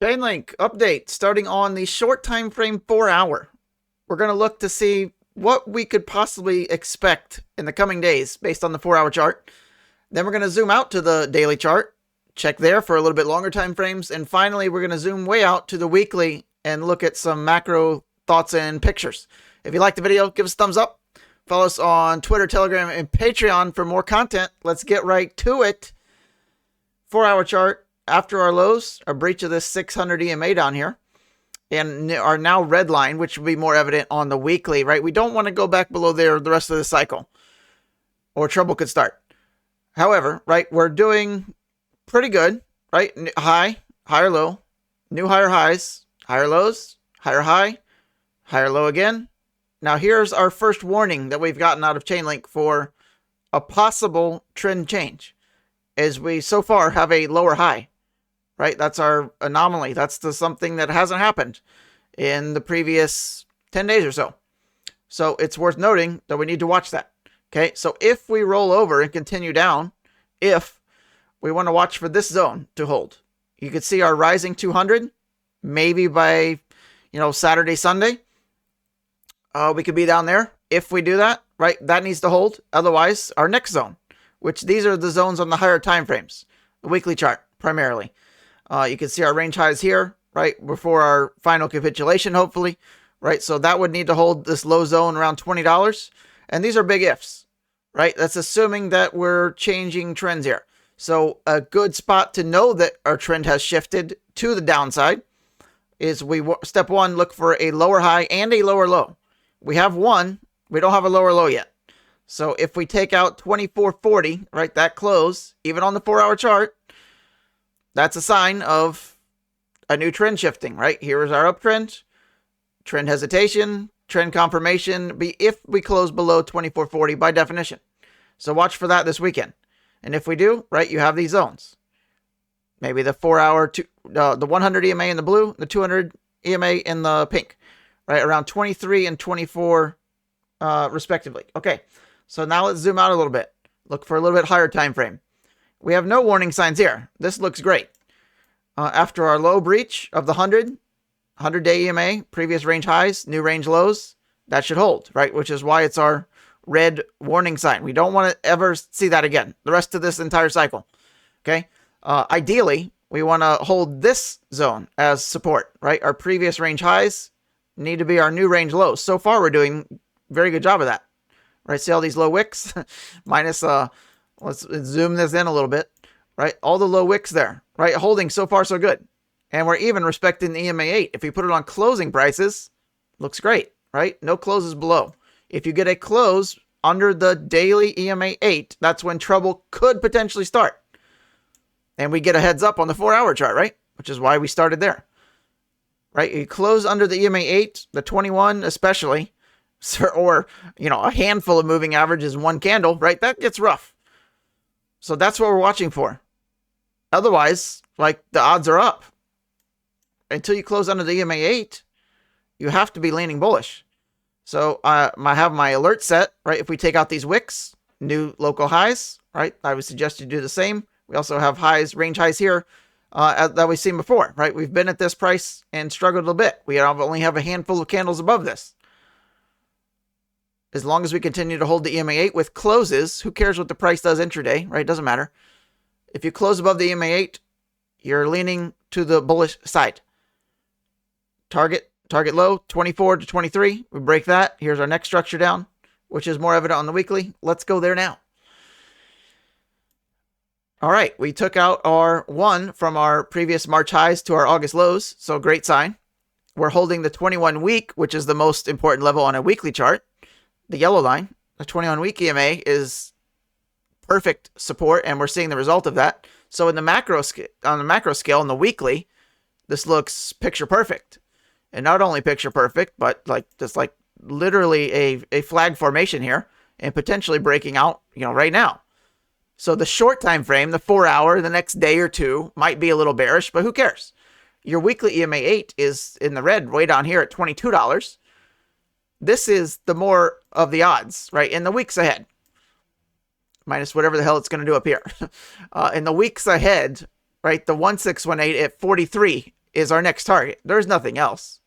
Chainlink update starting on the short time frame 4 hour. We're going to look to see what we could possibly expect in the coming days based on the 4 hour chart. Then we're going to zoom out to the daily chart, check there for a little bit longer time frames, and finally we're going to zoom way out to the weekly and look at some macro thoughts and pictures. If you liked the video, give us a thumbs up. Follow us on Twitter, Telegram, and Patreon for more content. Let's get right to it. 4 hour chart. After our lows, a breach of this 600 EMA down here, and our now red line, which will be more evident on the weekly, right? We don't want to go back below there the rest of the cycle, or trouble could start. However, right, we're doing pretty good, right? High, higher low, new higher highs, higher lows, higher high, higher low again. Now here's our first warning that we've gotten out of Chainlink for a possible trend change, as we so far have a lower high. Right? That's our anomaly. That's something that hasn't happened in the previous 10 days or so. So it's worth noting that we need to watch that. Okay, so if we roll over and continue down, if we want to watch for this zone to hold, you could see our rising 200, maybe by, Saturday, Sunday, we could be down there. If we do that, right, that needs to hold. Otherwise, our next zone, which these are the zones on the higher time frames, the weekly chart primarily. You can see our range highs here, right, before our final capitulation, hopefully, right? So that would need to hold this low zone around $20. And these are big ifs, right? That's assuming that we're changing trends here. So a good spot to know that our trend has shifted to the downside is step one, look for a lower high and a lower low. We have one, we don't have a lower low yet. So if we take out 2440, right, that close, even on the 4 hour chart, that's a sign of a new trend shifting, right? Here is our uptrend, trend hesitation, trend confirmation, if we close below 2440 by definition. So watch for that this weekend. And if we do, right, you have these zones. Maybe the 4 hour, the 100 EMA in the blue, the 200 EMA in the pink, right? Around 23 and 24 respectively. Okay, so now let's zoom out a little bit. Look for a little bit higher time frame. We have no warning signs here. This looks great. After our low breach of the 100-day EMA, previous range highs, new range lows, that should hold, right? Which is why it's our red warning sign. We don't want to ever see that again, the rest of this entire cycle, okay? Ideally, we want to hold this zone as support, right? Our previous range highs need to be our new range lows. So far, we're doing a very good job of that, right? See all these low wicks? Minus... Let's zoom this in a little bit, right? All the low wicks there, right? Holding so far so good. And we're even respecting the EMA 8. If we put it on closing prices, looks great, right? No closes below. If you get a close under the daily EMA 8, that's when trouble could potentially start. And we get a heads up on the 4 hour chart, right? Which is why we started there, right? You close under the EMA 8, the 21 especially, or, a handful of moving averages, one candle, right? That gets rough. So that's what we're watching for. Otherwise, like, the odds are up. Until you close under the EMA 8, you have to be leaning bullish. So I have my alert set, right? If we take out these wicks, new local highs, right? I would suggest you do the same. We also have highs, range highs here that we've seen before, right? We've been at this price and struggled a little bit. We only have a handful of candles above this. As long as we continue to hold the EMA 8 with closes, who cares what the price does intraday, right? Doesn't matter. If you close above the EMA 8, you're leaning to the bullish side. Target low, 24 to 23. We break that. Here's our next structure down, which is more evident on the weekly. Let's go there now. All right, we took out our 1 from our previous March highs to our August lows, so great sign. We're holding the 21 week, which is the most important level on a weekly chart. The yellow line, the 21-week EMA, is perfect support, and we're seeing the result of that. So in the macro on the macro scale, in the weekly, this looks picture perfect. And not only picture perfect, but just literally a flag formation here, and potentially breaking out, right now. So the short time frame, the 4 hour, the next day or two, might be a little bearish, but who cares? Your weekly EMA 8 is in the red way down here at $22. This is the more of the odds, right? In the weeks ahead, minus whatever the hell it's going to do up here. In the weeks ahead, right? The 1618 at 43 is our next target. There's nothing else,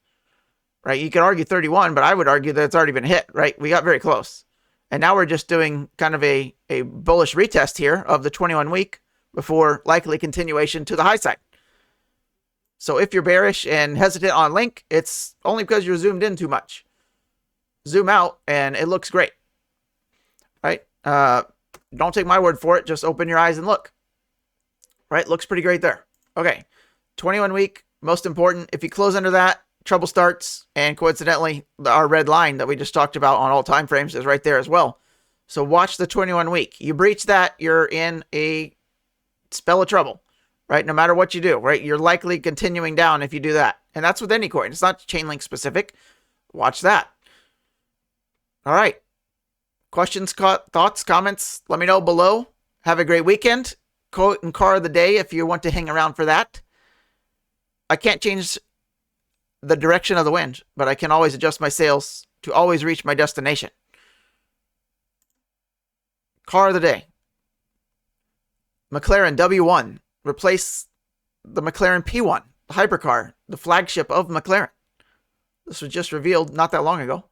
right? You could argue 31, but I would argue that it's already been hit, right? We got very close. And now we're just doing kind of a bullish retest here of the 21 week before likely continuation to the high side. So if you're bearish and hesitant on Link, it's only because you're zoomed in too much. Zoom out and it looks great, right? Don't take my word for it. Just open your eyes and look, right? Looks pretty great there. Okay. 21 week, most important. If you close under that, trouble starts. And coincidentally, our red line that we just talked about on all time frames is right there as well. So watch the 21 week. You breach that, you're in a spell of trouble, right? No matter what you do, right? You're likely continuing down if you do that. And that's with any coin. It's not Chainlink specific. Watch that. All right. Questions, thoughts, comments, let me know below. Have a great weekend. Quote and car of the day if you want to hang around for that. I can't change the direction of the wind, but I can always adjust my sails to always reach my destination. Car of the day. McLaren W1. Replace the McLaren P1, the hypercar, the flagship of McLaren. This was just revealed not that long ago.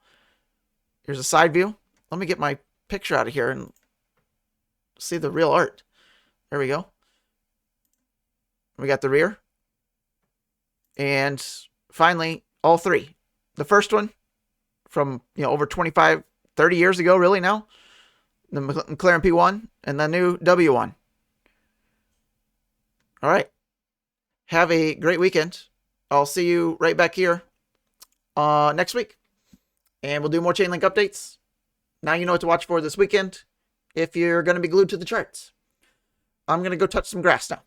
Here's a side view. Let me get my picture out of here and see the real art. There we go. We got the rear. And finally, all three. The first one from, over 25, 30 years ago, really now. The McLaren P1 and the new W1. All right. Have a great weekend. I'll see you right back here next week. And we'll do more Chainlink updates. Now you know what to watch for this weekend if you're going to be glued to the charts. I'm going to go touch some grass now.